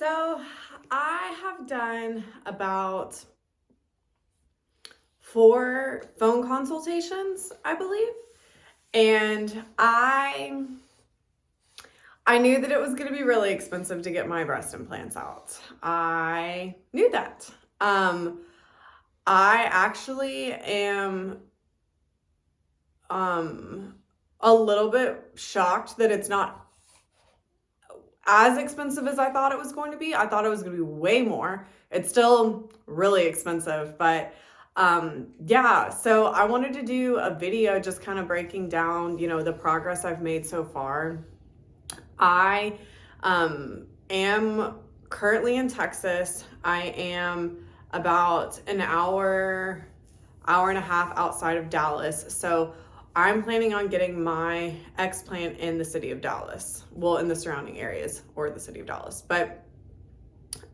So I have done about 4 phone consultations, I believe. And I knew that it was going to be really expensive to get my breast implants out. I knew that. I actually am a little bit shocked that it's not as expensive as I thought it was going to be. I thought it was going to be way more. It's still really expensive, but yeah, so I wanted to do a video just kind of breaking down, the progress I've made so far. I am currently in Texas. I am about an hour and a half outside of Dallas. So I'm planning on getting my explant in the city of Dallas. Well, in the surrounding areas or the city of Dallas. But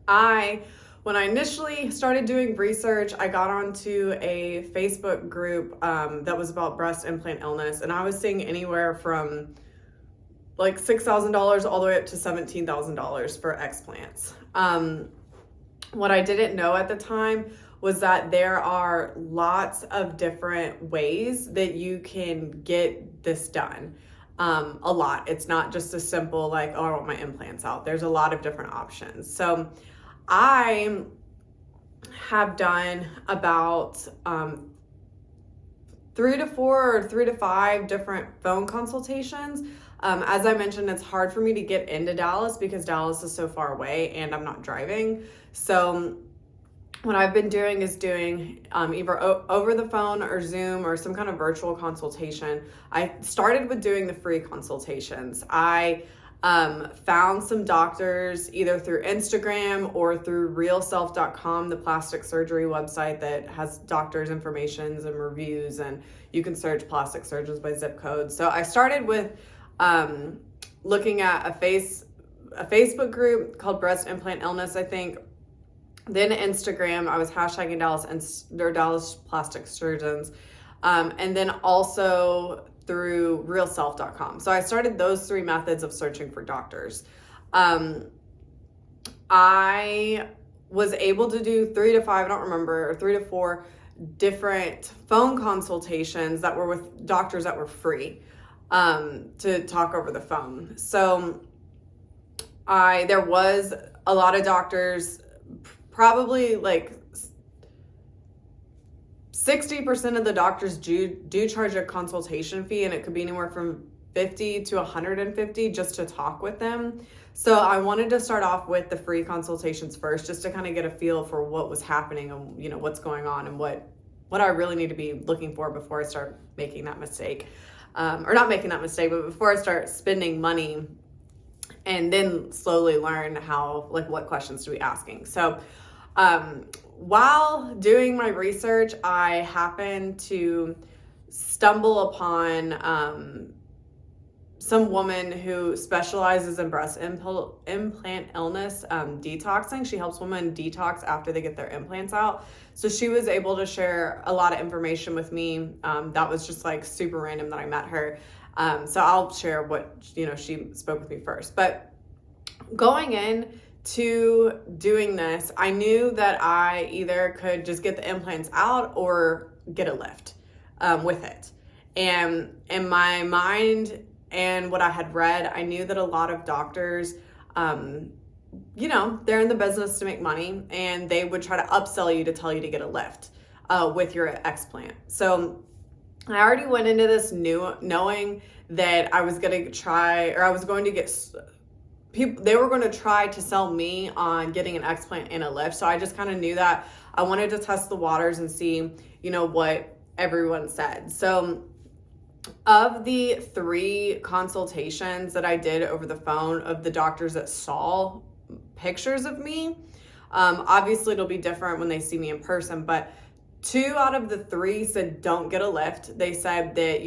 when I initially started doing research, I got onto a Facebook group that was about breast implant illness. And I was seeing anywhere from like $6,000 all the way up to $17,000 for explants. What I didn't know at the time was that there are lots of different ways that you can get this done. A lot. It's not just a simple like, oh, I want my implants out. There's a lot of different options. So I have done about 3 to 4 or 3 to 5 different phone consultations. As I mentioned, it's hard for me to get into Dallas because Dallas is so far away and I'm not driving. So what I've been doing is doing either over the phone or Zoom or some kind of virtual consultation. I started with doing the free consultations. I found some doctors either through Instagram or through realself.com, the plastic surgery website that has doctors' informations and reviews, and you can search plastic surgeons by zip code. So I started with looking at a Facebook group called Breast Implant Illness, I think. Then Instagram, I was hashtagging Dallas plastic surgeons. And then also through realself.com. So I started those 3 methods of searching for doctors. I was able to do 3 to 5, I don't remember, or 3 to 4 different phone consultations that were with doctors that were free to talk over the phone. So there was a lot of doctors, probably like 60% of the doctors do charge a consultation fee, and it could be anywhere from $50 to $150 just to talk with them. So I wanted to start off with the free consultations first, just to kind of get a feel for what was happening and what's going on and what I really need to be looking for before I start making that mistake. Or not making that mistake, but before I start spending money, and then slowly learn what questions to be asking. So while doing my research, I happened to stumble upon some woman who specializes in breast implant illness detoxing. She helps women detox after they get their implants out. So she was able to share a lot of information with me. That was just like super random that I met her. So I'll share what, she spoke with me first. But going in to doing this, I knew that I either could just get the implants out or get a lift with it. And in my mind and what I had read, I knew that a lot of doctors, they're in the business to make money, and they would try to upsell you to tell you to get a lift with your explant. So I already went into this knowing that I was going to try, or I was going to get people, they were going to try to sell me on getting an explant and a lift. So I just kind of knew that I wanted to test the waters and see, what everyone said. So of the 3 consultations that I did over the phone of the doctors that saw pictures of me, obviously it'll be different when they see me in person, but 2 out of the 3 said don't get a lift. They said that,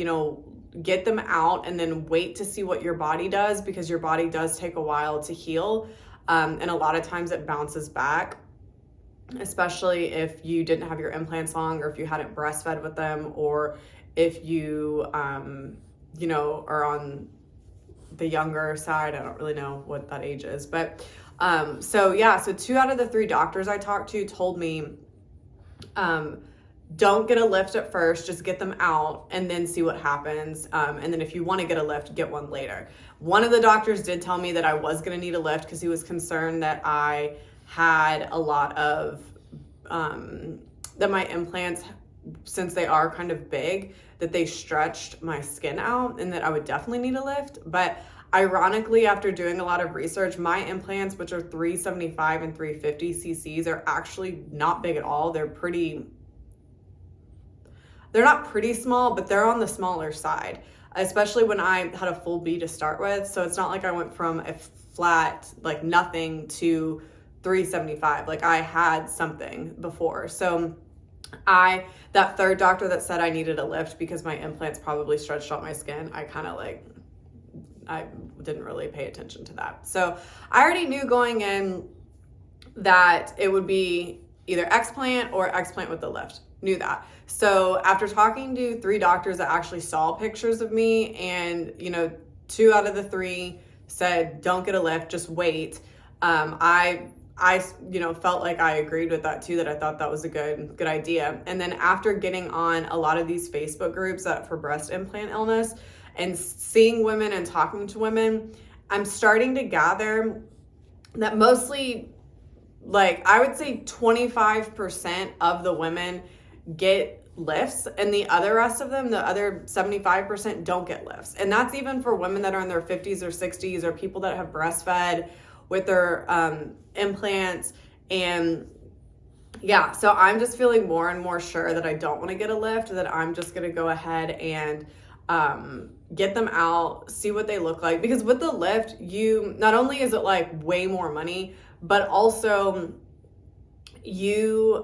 get them out and then wait to see what your body does, because your body does take a while to heal. And a lot of times it bounces back, especially if you didn't have your implants long, or if you hadn't breastfed with them, or if you, are on the younger side. I don't really know what that age is, but so 2 out of the 3 doctors I talked to told me don't get a lift at first, just get them out and then see what happens. And then if you want to get a lift, get one later. One of the doctors did tell me that I was going to need a lift because he was concerned that I had a lot of, that my implants, since they are kind of big, that they stretched my skin out and that I would definitely need a lift. But ironically, after doing a lot of research, my implants, which are 375 and 350 cc's, are actually not big at all. They're not pretty small, but they're on the smaller side, especially when I had a full B to start with. So it's not like I went from a flat, like nothing, to 375. Like I had something before. So that third doctor that said I needed a lift because my implants probably stretched out my skin, I didn't really pay attention to that. So I already knew going in that it would be either explant or explant with the lift. Knew that. So after talking to 3 doctors that actually saw pictures of me, and 2 out of the 3 said don't get a lift, just wait. I felt like I agreed with that too, that I thought that was a good idea. And then after getting on a lot of these Facebook groups for breast implant illness and seeing women and talking to women, I'm starting to gather that mostly, like I would say 25% of the women get lifts, and the other rest of them, the other 75%, don't get lifts. And that's even for women that are in their 50s or 60s, or people that have breastfed with their implants. And yeah, so I'm just feeling more and more sure that I don't want to get a lift, that I'm just going to go ahead and get them out, see what they look like. Because with the lift, you not only is it like way more money, but also you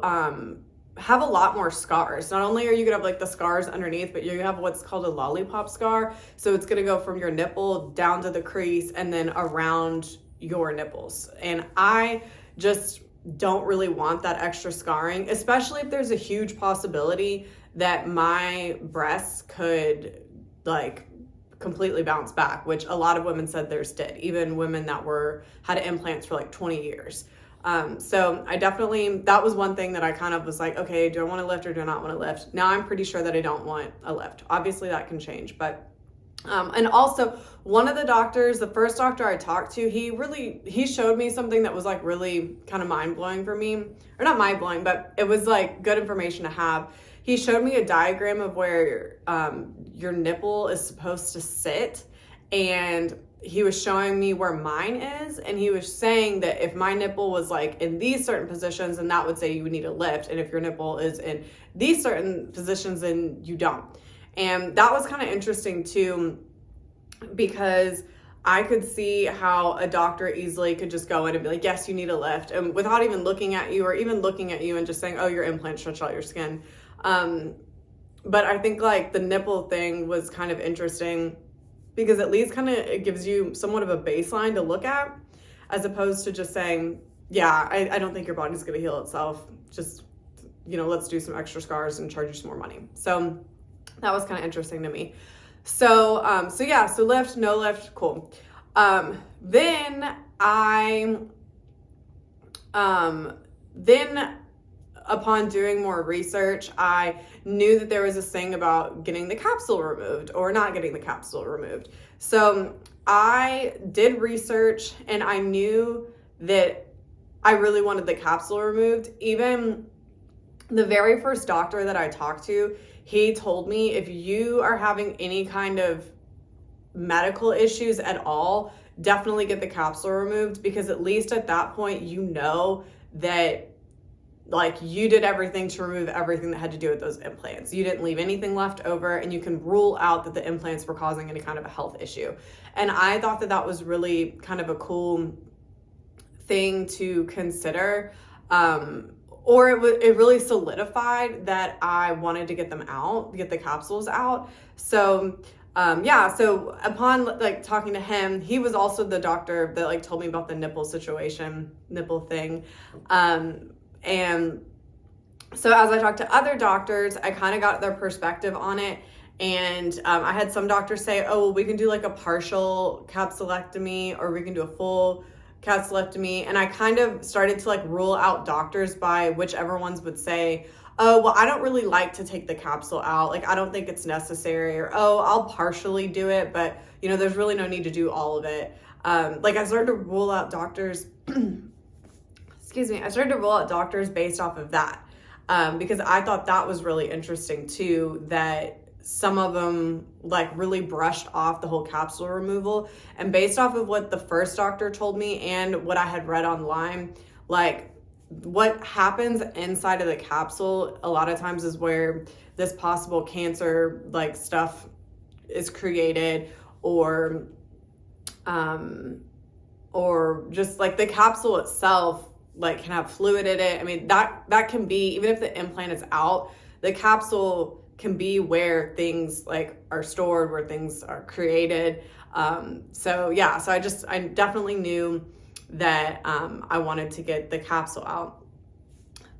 have a lot more scars. Not only are you gonna have like the scars underneath, but you have what's called a lollipop scar. So it's gonna go from your nipple down to the crease and then around your nipples. And I just don't really want that extra scarring, especially if there's a huge possibility that my breasts could like completely bounce back, which a lot of women said theirs did, even women that had implants for like 20 years. So I definitely, that was one thing that I kind of was like, okay, do I want to lift or do I not want to lift? Now I'm pretty sure that I don't want a lift. Obviously that can change, but, and also one of the doctors, the first doctor I talked to, he showed me something that was like really kind of mind blowing for me, or not mind blowing, but it was like good information to have. He showed me a diagram of where, your nipple is supposed to sit, and he was showing me where mine is, and he was saying that if my nipple was like in these certain positions, then that would say you would need a lift, and if your nipple is in these certain positions, then you don't. And that was kind of interesting too, because I could see how a doctor easily could just go in and be like, yes, you need a lift, and without even looking at you, or even looking at you and just saying, oh, your implant stretched out your skin. But I think like the nipple thing was kind of interesting, because at least kind of it gives you somewhat of a baseline to look at, as opposed to just saying, yeah, I don't think your body's going to heal itself. Just, let's do some extra scars and charge you some more money. So that was kind of interesting to me. So lift, no lift, cool. Then upon doing more research, I knew that there was this thing about getting the capsule removed or not getting the capsule removed. So I did research, and I knew that I really wanted the capsule removed. Even the very first doctor that I talked to, he told me, if you are having any kind of medical issues at all, definitely get the capsule removed, because at least at that point, that like you did everything to remove everything that had to do with those implants. You didn't leave anything left over, and you can rule out that the implants were causing any kind of a health issue. And I thought that was really kind of a cool thing to consider. Or it really solidified that I wanted to get them out, get the capsules out. So so upon like talking to him, he was also the doctor that like told me about the nipple thing. And so as I talked to other doctors, I kind of got their perspective on it. And I had some doctors say, oh, well, we can do like a partial capsulectomy, or we can do a full capsulectomy. And I kind of started to like rule out doctors by whichever ones would say, oh, well, I don't really like to take the capsule out. Like, I don't think it's necessary. Or, oh, I'll partially do it, but there's really no need to do all of it. Like, I started to rule out doctors, excuse me, I started to rule out doctors based off of that. Because I thought that was really interesting too, that some of them like really brushed off the whole capsule removal. And based off of what the first doctor told me and what I had read online, like, what happens inside of the capsule a lot of times is where this possible cancer like stuff is created, or just like the capsule itself like can have fluid in it. I mean, that can be, even if the implant is out, the capsule can be where things like are stored, where things are created. So I definitely knew that I wanted to get the capsule out.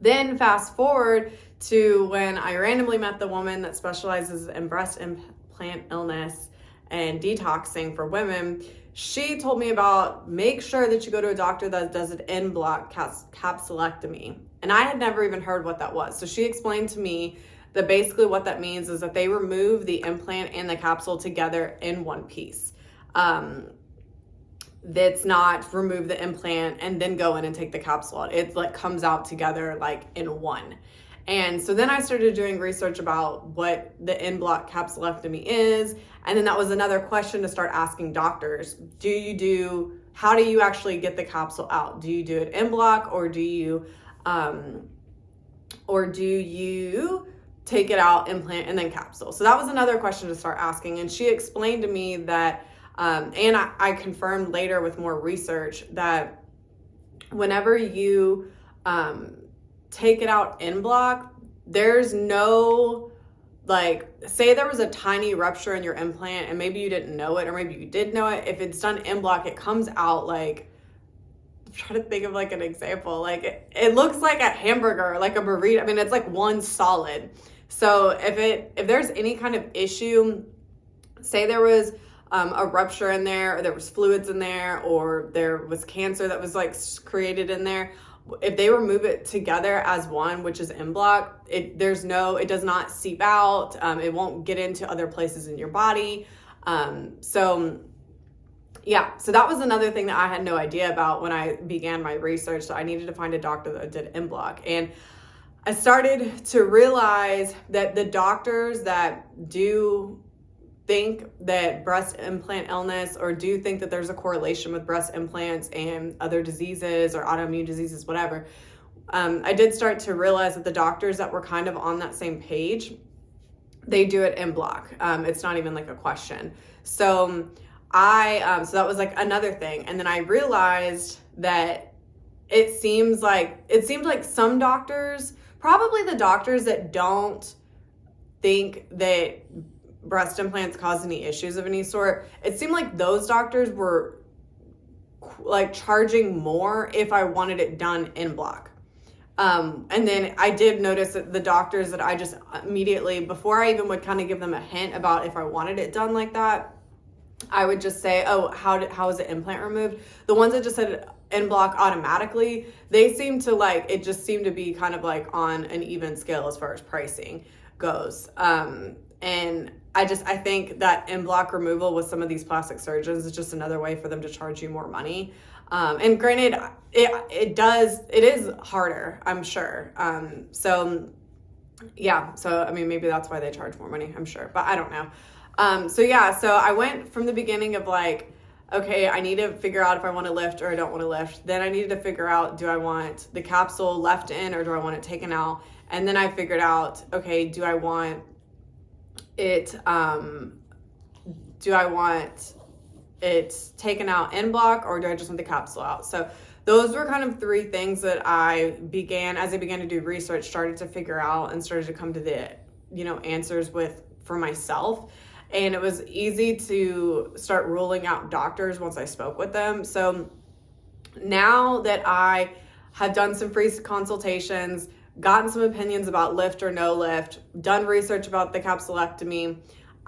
Then fast forward to when I randomly met the woman that specializes in breast implant illness and detoxing for women. She told me about, make sure that you go to a doctor that does an en bloc capsulectomy. And I had never even heard what that was. So she explained to me that basically what that means is that they remove the implant and the capsule together in one piece. That's not remove the implant and then go in and take the capsule out. It like comes out together like in one. And so then I started doing research about what the en bloc capsulectomy is. And then that was another question to start asking doctors. How do you actually get the capsule out? Do you do it en bloc, or do you take it out, implant, and then capsule? So that was another question to start asking. And she explained to me that, and I confirmed later with more research, that whenever you take it out en bloc, there's no, like, say there was a tiny rupture in your implant and maybe you didn't know it, or maybe you did know it. If it's done en bloc, it comes out like, I'm trying to think of like an example. Like it looks like a hamburger, like a burrito. I mean, it's like one solid. So if there's any kind of issue, say there was a rupture in there, or there was fluids in there, or there was cancer that was like created in there, if they remove it together as one, which is en bloc, it does not seep out. It won't get into other places in your body. So that was another thing that I had no idea about when I began my research. So I needed to find a doctor that did en bloc. And I started to realize that the doctors that do think that breast implant illness, or do think that there's a correlation with breast implants and other diseases or autoimmune diseases, whatever, I did start to realize that the doctors that were kind of on that same page, they do it en bloc. It's not even like a question. So so that was like another thing. And then I realized that it seemed like some doctors, probably the doctors that don't think that breast implants cause any issues of any sort, it seemed like those doctors were like charging more if I wanted it done en bloc. And then I did notice that the doctors that I just immediately, before I even would kind of give them a hint about if I wanted it done like that, I would just say, oh, how is the implant removed? The ones that just said en bloc automatically, they seem to like, it just seemed to be kind of like on an even scale as far as pricing goes. And I think that en bloc removal with some of these plastic surgeons is just another way for them to charge you more money. And granted, it is harder, I'm sure. So I mean, maybe that's why they charge more money, I'm sure, but I don't know. So I went from the beginning of like, okay, I need to figure out if I want to lift or I don't want to lift. Then I needed to figure out, do I want the capsule left in or do I want it taken out? And then I figured out, okay, do I want it taken out en bloc, or do I just want the capsule out? So those were kind of three things that as I began to do research, started to figure out and started to come to the, answers for myself. And it was easy to start ruling out doctors once I spoke with them. So now that I have done some free consultations, gotten some opinions about lift or no lift, done research about the capsulectomy,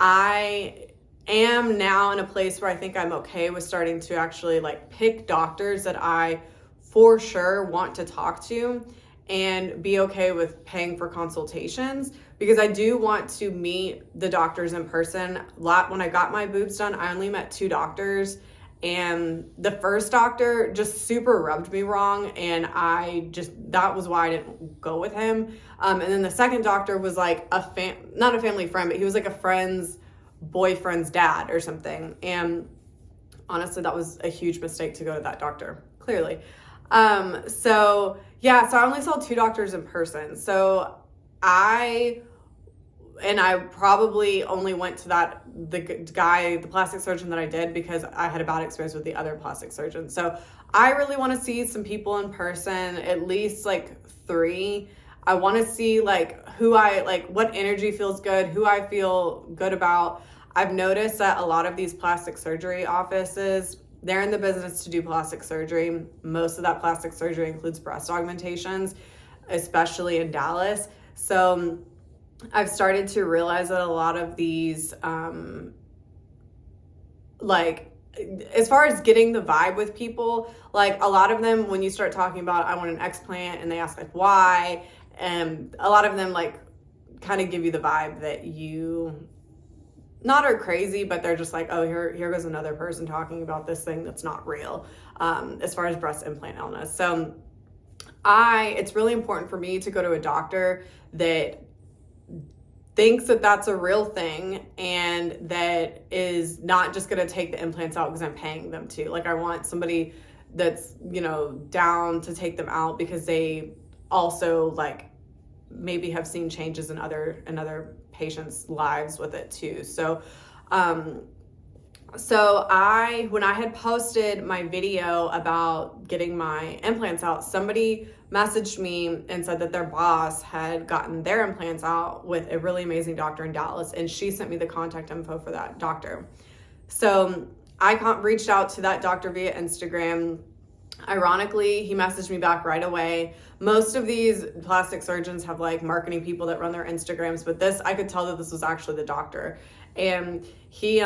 I am now in a place where I think I'm okay with starting to actually like pick doctors that I for sure want to talk to and be okay with paying for consultations, because I do want to meet the doctors in person. When I got my boobs done, I only met 2 doctors, and the first doctor just super rubbed me wrong, and that was why I didn't go with him. And then the second doctor was like not a family friend, but he was like a friend's boyfriend's dad or something. And honestly, that was a huge mistake to go to that doctor, clearly. So I only saw 2 doctors in person. So I probably only went to the plastic surgeon that I did because I had a bad experience with the other plastic surgeon. So I really want to see some people in person, at least like 3. I want to see like what energy feels good, who I feel good about. I've noticed that a lot of these plastic surgery offices, they're in the business to do plastic surgery. Most of that plastic surgery includes breast augmentations, especially in Dallas. So I've started to realize that a lot of these, as far as getting the vibe with people, like a lot of them, when you start talking about, I want an explant, and they ask like why, and a lot of them like kind of give you the vibe that you not are crazy, but they're just like, oh, here goes another person talking about this thing that's not real, as far as breast implant illness. So it's really important for me to go to a doctor that thinks that that's a real thing and that is not just going to take the implants out because I'm paying them to. Like, I want somebody that's, down to take them out because they also like maybe have seen changes in other patients' lives with it too. So when I had posted my video about getting my implants out, somebody messaged me and said that their boss had gotten their implants out with a really amazing doctor in Dallas, and she sent me the contact info for that doctor. So I reached out to that doctor via Instagram. Ironically, he messaged me back right away. Most of these plastic surgeons have like marketing people that run their Instagrams, but I could tell that this was actually the doctor. And he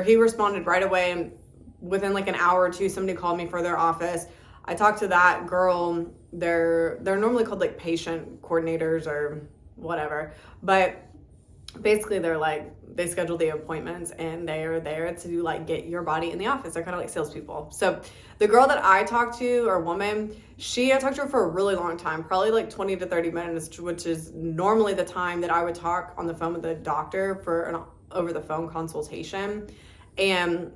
he responded right away, and within like an hour or two, somebody called me for their office. I talked to that girl. They're normally called like patient coordinators or whatever, but basically they schedule the appointments and they are there to like get your body in the office. They're kind of like salespeople. So the girl that I talked to, or woman, I talked to her for a really long time, probably like 20 to 30 minutes, which is normally the time that I would talk on the phone with the doctor for an over the phone consultation. And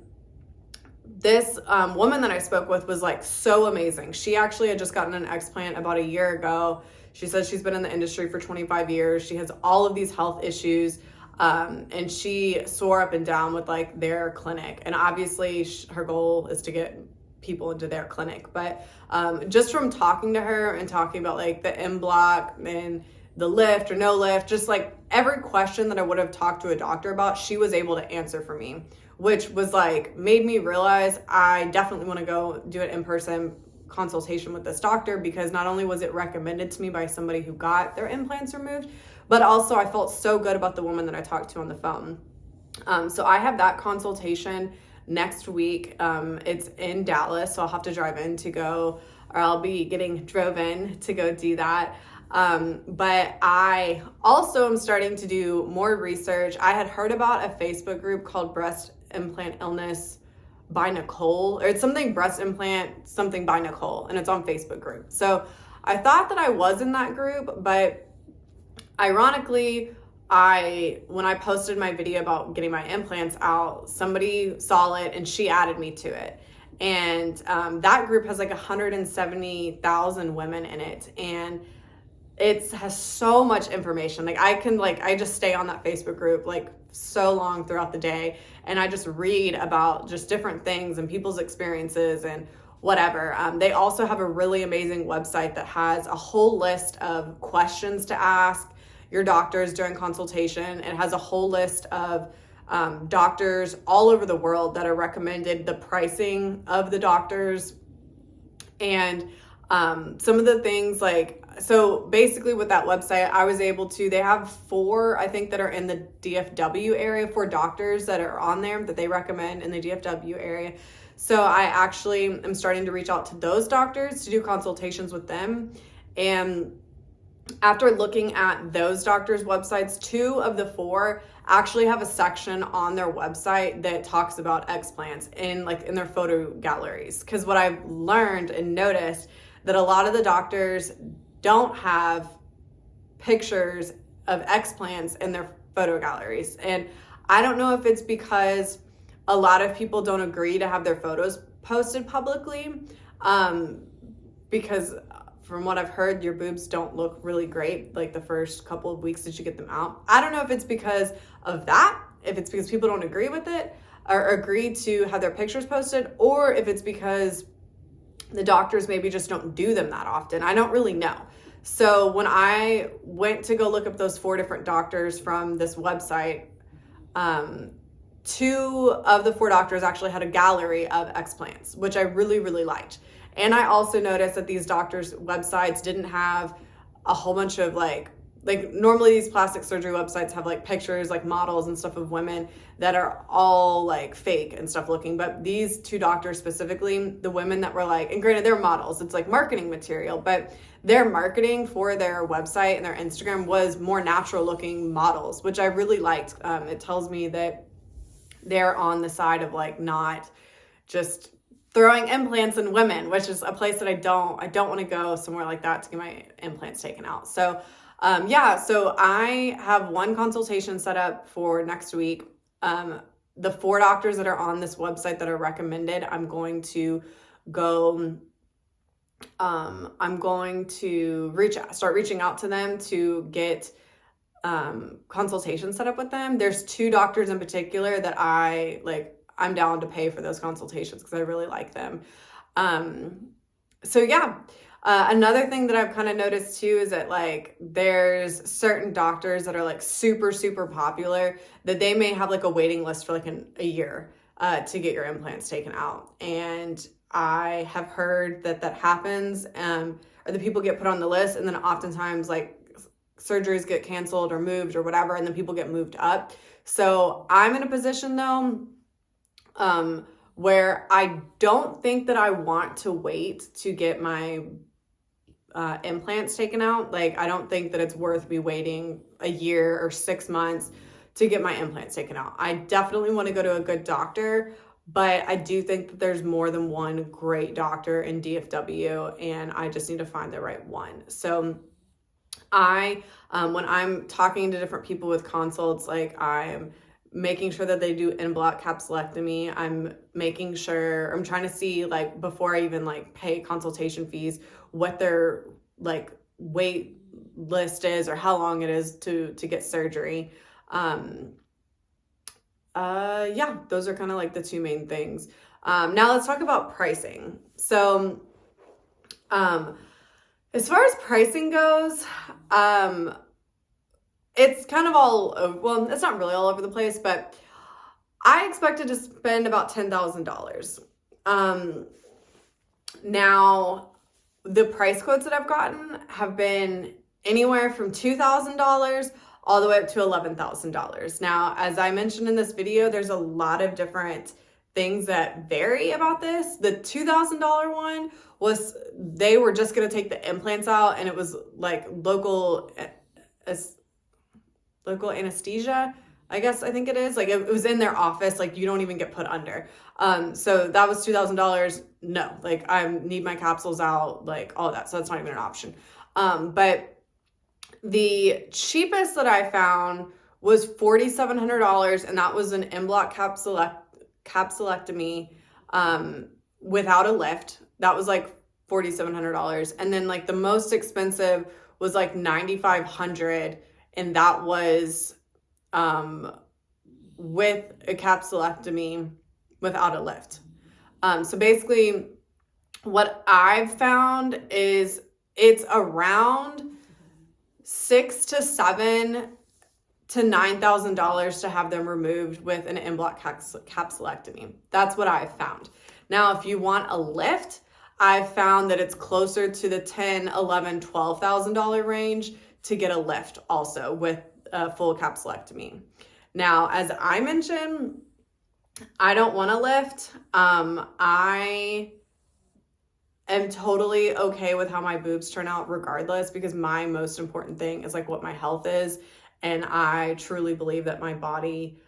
this woman that I spoke with was like so amazing. She actually had just gotten an explant about a year ago. She says she's been in the industry for 25 years. She has all of these health issues, and she swore up and down with like their clinic. And obviously her goal is to get people into their clinic. But just from talking to her and talking about like the M block and the lift or no lift, just like every question that I would have talked to a doctor about, she was able to answer for me, which was like made me realize I definitely want to go do an in-person consultation with this doctor, because not only was it recommended to me by somebody who got their implants removed, but also I felt so good about the woman that I talked to on the phone. So I have that consultation next week. It's in Dallas, so I'll have to drive in to go, or I'll be getting drove in to go do that. But I also am starting to do more research. I had heard about a Facebook group called Breast Implant Illness by Nicole, or it's something breast implant, something by Nicole, and it's on Facebook group. So I thought that I was in that group, but ironically, when I posted my video about getting my implants out, somebody saw it and she added me to it. And that group has like 170,000 women in it, and it has so much information. Like I just stay on that Facebook group like so long throughout the day, and I just read about just different things and people's experiences and whatever. They also have a really amazing website that has a whole list of questions to ask your doctors during consultation. It has a whole list of doctors all over the world that are recommended, the pricing of the doctors, and Some of the things like, so basically with that website, I was able to, they have 4, I think, that are in the DFW area, 4 doctors that are on there that they recommend in the DFW area. So I actually am starting to reach out to those doctors to do consultations with them. And after looking at those doctors' websites, 2 of the 4 actually have a section on their website that talks about explants in their photo galleries. Because what I've learned and noticed that a lot of the doctors don't have pictures of explants in their photo galleries. And I don't know if it's because a lot of people don't agree to have their photos posted publicly, because from what I've heard, your boobs don't look really great like the first couple of weeks that you get them out. I don't know if it's because of that, if it's because people don't agree with it or agree to have their pictures posted, or if it's because the doctors maybe just don't do them that often. I don't really know. So when I went to go look up those 4 different doctors from this website, 2 of the 4 doctors actually had a gallery of explants, which I really, really liked. And I also noticed that these doctors' websites didn't have a whole bunch of like normally these plastic surgery websites have like pictures, like models and stuff of women that are all like fake and stuff looking. But these 2 doctors specifically, the women that were like, and granted they're models, it's like marketing material, but their marketing for their website and their Instagram was more natural looking models, which I really liked. It tells me that they're on the side of like not just throwing implants in women, which is a place that I don't want to go somewhere like that to get my implants taken out. So so I have 1 consultation set up for next week. The 4 doctors that are on this website that are recommended, I'm going to go, I'm going to start reaching out to them to get consultations set up with them. There's 2 doctors in particular that I'm down to pay for those consultations because I really like them. Another thing that I've kind of noticed too is that like there's certain doctors that are like super, super popular that they may have like a waiting list for like a year to get your implants taken out. And I have heard that happens, or the people get put on the list, and then oftentimes like surgeries get canceled or moved or whatever, and then people get moved up. So I'm in a position though, where I don't think that I want to wait to get my implants taken out. Like, I don't think that it's worth me waiting a year or 6 months to get my implants taken out. I definitely want to go to a good doctor, but I do think that there's more than one great doctor in DFW, and I just need to find the right one. So when I'm talking to different people with consults, like I'm making sure that they do bloc capsulectomy. I'm trying to see like before I even like pay consultation fees, what their like wait list is or how long it is to get surgery. Those are kind of like the 2 main things. Now let's talk about pricing. So, as far as pricing goes, it's kind of it's not really all over the place, but I expected to spend about $10,000. Now, the price quotes that I've gotten have been anywhere from $2,000 all the way up to $11,000. Now, as I mentioned in this video, there's a lot of different things that vary about this. The $2,000 one was, they were just going to take the implants out, and it was like local anesthesia, I think it is. Like it was in their office, like you don't even get put under. So that was $2,000. No, like I need my capsules out, like all of that. So that's not even an option. But the cheapest that I found was $4,700, and that was an bloc capsulectomy without a lift. That was like $4,700. And then like the most expensive was like $9,500, and that was with a capsulectomy without a lift. So basically what I've found is it's around $6,000 to $7,000 to $9,000 to have them removed with an bloc capsulectomy. That's what I've found. Now, if you want a lift, I've found that it's closer to the $10,000, $11,000, $12,000 range to get a lift also with a full capsulectomy. Now, as I mentioned, I don't want to lift. I am totally okay with how my boobs turn out regardless, because my most important thing is like what my health is. And I truly believe that my body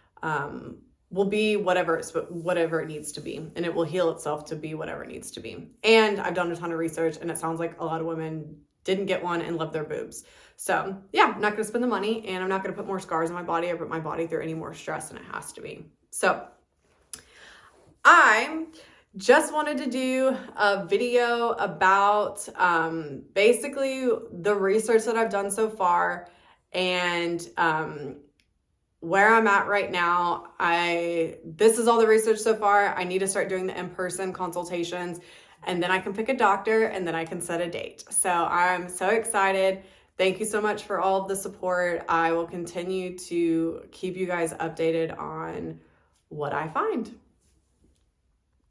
will be whatever it needs to be, and it will heal itself to be whatever it needs to be. And I've done a ton of research, and it sounds like a lot of women didn't get one and love their boobs. So yeah, I'm not going to spend the money, and I'm not going to put more scars on my body or put my body through any more stress than it has to be. So I just wanted to do a video about basically the research that I've done so far, and where I'm at right now. This is all the research so far. I need to start doing the in-person consultations, and then I can pick a doctor, and then I can set a date. So I'm so excited. Thank you so much for all of the support. I will continue to keep you guys updated on what I find.